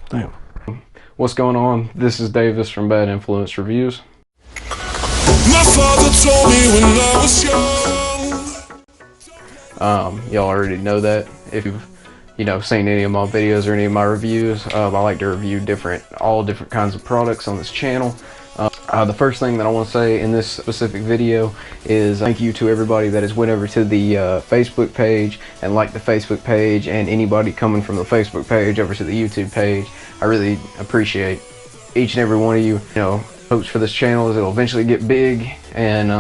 Damn. What's going on? This is Davis from Bad Influence Reviews. My father told me when I was young. Y'all already know that. If you've seen any of my videos or any of my reviews, I like to review all different kinds of products on this channel. The first thing that I want to say in this specific video is thank you to everybody that has went over to the Facebook page and liked the Facebook page, and anybody coming from the Facebook page over to the YouTube page. I really appreciate each and every one of you. Hopes for this channel is it'll eventually get big, and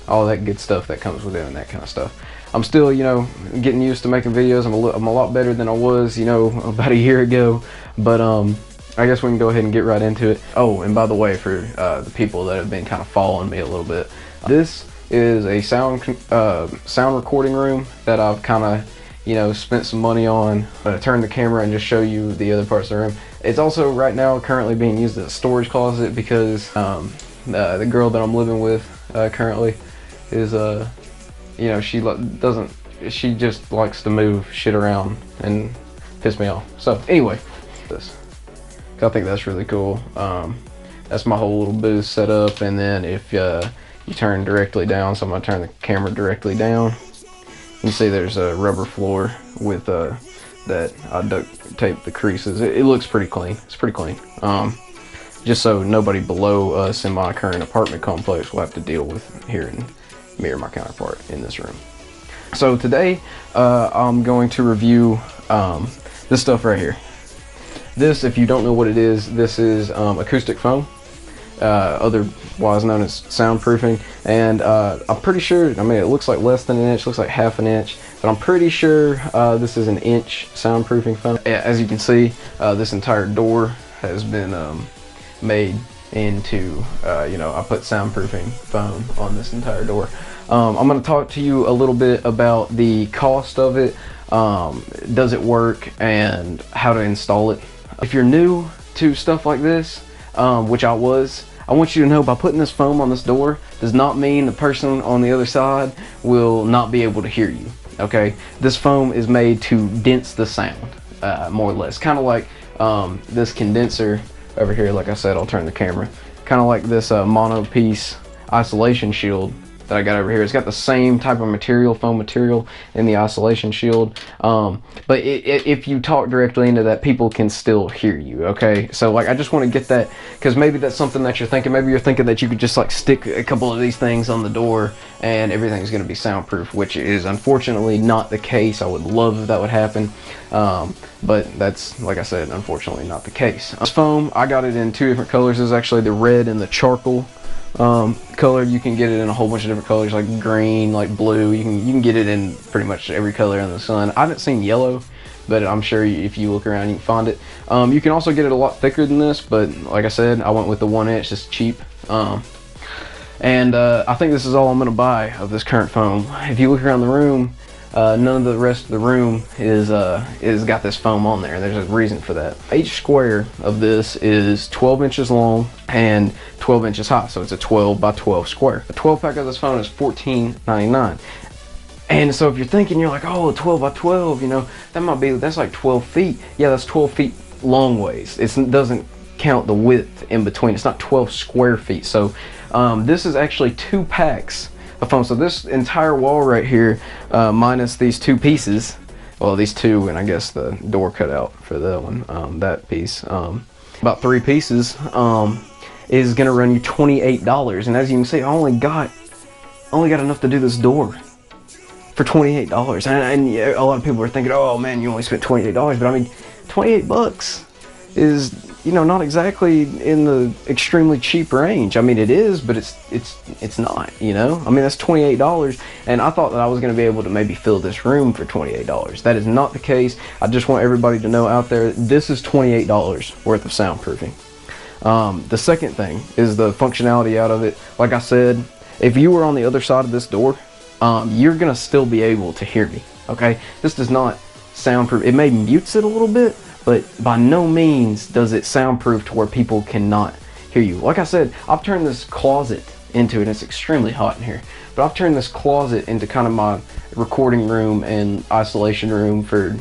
all that good stuff that comes with doing that kind of stuff. I'm still getting used to making videos. I'm a lot better than I was about a year ago, but I guess we can go ahead and get right into it. Oh, and by the way, for the people that have been kind of following me a little bit, this is a sound recording room that I've kind of spent some money on to turn the camera and just show you the other parts of the room. It's also right now currently being used as a storage closet because the girl that I'm living with currently is she just likes to move shit around and piss me off. So anyway, I think that's really cool. That's my whole little booth set up, and then if you turn directly down, so I'm gonna turn the camera directly down, you can see there's a rubber floor with that I duct tape the creases. It looks pretty clean. It's pretty clean. Just so nobody below us in my current apartment complex will have to deal with hearing me or my counterpart in this room. So today I'm going to review this stuff right here. This, if you don't know what it is, this is acoustic foam, otherwise known as soundproofing, and I'm pretty sure, I mean, it looks like less than an inch, looks like half an inch, but I'm pretty sure this is an inch soundproofing foam. As you can see, this entire door has been made into, I put soundproofing foam on this entire door. I'm going to talk to you a little bit about the cost of it, does it work, and how to install it. If you're new to stuff like this, which I want you to know, by putting this foam on this door does not mean the person on the other side will not be able to hear you, okay? This foam is made to dense the sound, more or less. Kind of like this condenser over here, like I said, I'll turn the camera. Kind of like this mono piece isolation shield that I got over here. It's got the same type of material, foam material, in the isolation shield, but if you talk directly into that, people can still hear you, okay? So like, I just want to get that, because maybe that's something that you're thinking. Maybe you're thinking that you could just like stick a couple of these things on the door and everything's going to be soundproof, which is unfortunately not the case. I would love if that would happen, but that's, like I said, unfortunately not the case. This foam, I got it in two different colors. This is actually the red and the charcoal color. You can get it in a whole bunch of different colors, like green, like blue. You can get it in pretty much every color in the sun. I haven't seen yellow, but I'm sure if you look around you can find it. You can also get it a lot thicker than this, but like I said, I went with the 1 inch. It's cheap, and I think this is all I'm gonna buy of this current foam. If you look around the room, none of the rest of the room is got this foam on there. There's a reason for that. Each square of this is 12 inches long and 12 inches high, so it's a 12 by 12 square. A 12 pack of this foam is $14.99. And so if you're thinking, you're like, oh, 12 by 12, that's like 12 feet. Yeah, that's 12 feet long ways. It doesn't count the width in between. It's not 12 square feet. So this is actually 2 packs of foam. So this entire wall right here, minus these 2 pieces, well, these 2 and I guess the door cutout for that one, that piece, about 3 pieces, is gonna run you $28. And as you can see, I only got enough to do this door for $28. And a lot of people are thinking, oh man, you only spent $28, but I mean, 28 bucks is not exactly in the extremely cheap range. I mean, it is, but it's not, I mean, that's $28, and I thought that I was going to be able to maybe fill this room for $28. That is not the case. I just want everybody to know out there, this is $28 worth of soundproofing. The second thing is the functionality out of it. Like I said, if you were on the other side of this door, you're going to still be able to hear me, okay? This does not soundproof. It may mutes it a little bit, but by no means does it soundproof to where people cannot hear you. Like I said, I've turned this closet into it. It's extremely hot in here, but I've turned this closet into kind of my recording room and isolation room for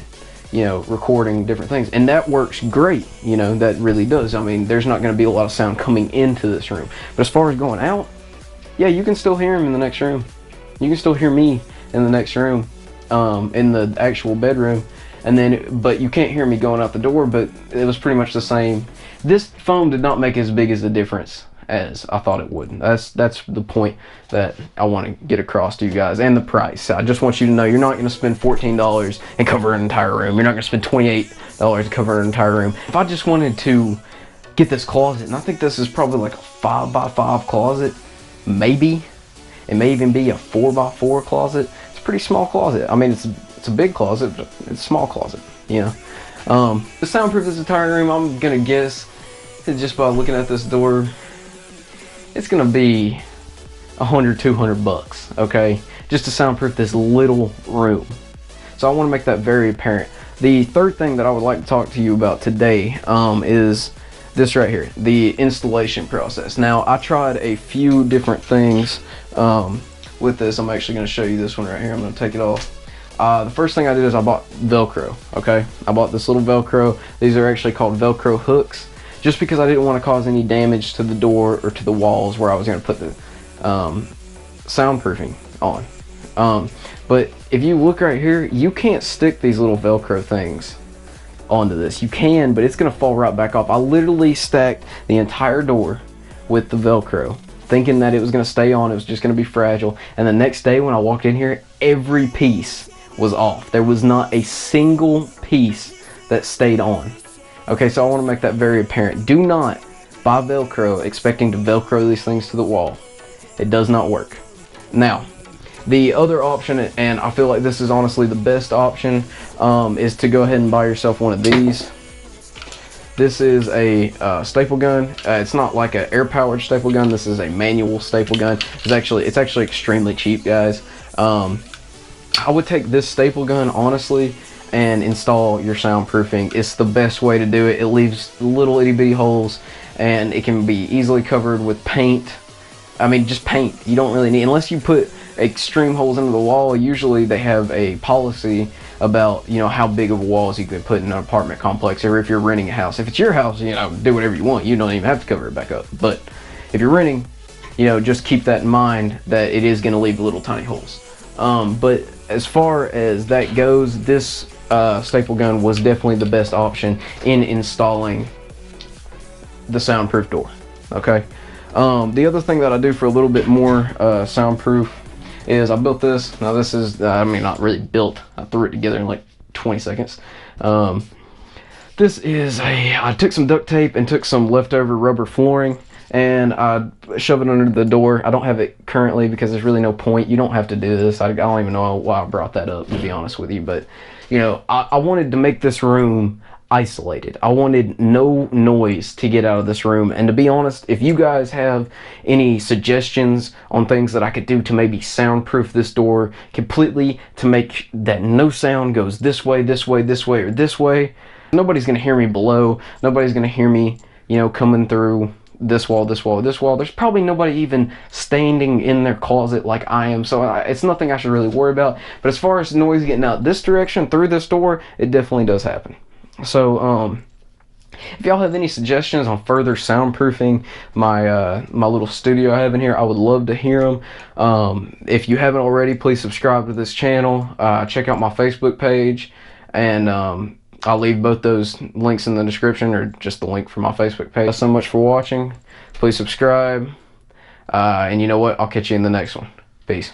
you know, recording different things, and that works great. You know, that really does. I mean, there's not going to be a lot of sound coming into this room, but as far as going out, yeah, you can still hear him in the next room. You can still hear me in the next room, in the actual bedroom, and then, but you can't hear me going out the door. But it was pretty much the same. This foam did not make as big as a difference as I thought it would. That's the point that I want to get across to you guys, and the price. I just want you to know you're not going to spend $14 and cover an entire room. You're not going to spend $28 to cover an entire room. If I just wanted to get this closet, and I think this is probably like a 5x5 closet, maybe it may even be a 4x4 closet. It's a pretty small closet. I mean, it's a big closet, but it's a small closet, you know. To soundproof this entire room, I'm gonna guess, just by looking at this door, it's gonna be $100-200, okay, just to soundproof this little room. So I want to make that very apparent. The third thing that I would like to talk to you about today is this right here, the installation process. Now, I tried a few different things with this. I'm actually going to show you this one right here. I'm going to take it off. The first thing I did is I bought Velcro, okay? I bought this little Velcro. These are actually called Velcro hooks, just because I didn't want to cause any damage to the door or to the walls where I was going to put the soundproofing on. But if you look right here, you can't stick these little Velcro things onto this. You can, but it's going to fall right back off. I literally stacked the entire door with the Velcro, thinking that it was going to stay on, it was just going to be fragile, and the next day when I walked in here, every piece was off. There was not a single piece that stayed on. Okay, so I want to make that very apparent. Do not buy Velcro expecting to Velcro these things to the wall. It does not work. Now, the other option, and I feel like this is honestly the best option, is to go ahead and buy yourself one of these. This is a staple gun. It's not like an air-powered staple gun. This is a manual staple gun. It's actually extremely cheap, guys. I would take this staple gun, honestly, and install your soundproofing. It's the best way to do it. It leaves little itty-bitty holes, and it can be easily covered with paint. I mean, just paint. You don't really need, unless you put extreme holes into the wall. Usually they have a policy about, you know, how big of walls you can put in an apartment complex, or if you're renting a house. If it's your house, you know, do whatever you want. You don't even have to cover it back up. But if you're renting, you know, just keep that in mind, that it is going to leave little tiny holes. But as far as that goes, this staple gun was definitely the best option in installing the soundproof door. Okay. The other thing that I do for a little bit more soundproof is I built this. Now this is, I mean, not really built. I threw it together in like 20 seconds. This is I took some duct tape and took some leftover rubber flooring, and I shove it under the door. I don't have it currently because there's really no point. You don't have to do this. I don't even know why I brought that up, to be honest with you. But, you know, I wanted to make this room isolated. I wanted no noise to get out of this room. And to be honest, if you guys have any suggestions on things that I could do to maybe soundproof this door completely, to make that no sound goes this way, this way, this way, or this way, nobody's going to hear me below. Nobody's going to hear me, you know, coming through this wall, this wall, this wall. There's probably nobody even standing in their closet like I am, so it's nothing I should really worry about. But as far as noise getting out this direction through this door, it definitely does happen. So if y'all have any suggestions on further soundproofing my my little studio I have in here, I would love to hear them. If you haven't already, please subscribe to this channel. Check out my Facebook page, and I'll leave both those links in the description, or just the link for my Facebook page. Thanks so much for watching. Please subscribe, and you know what, I'll catch you in the next one. Peace.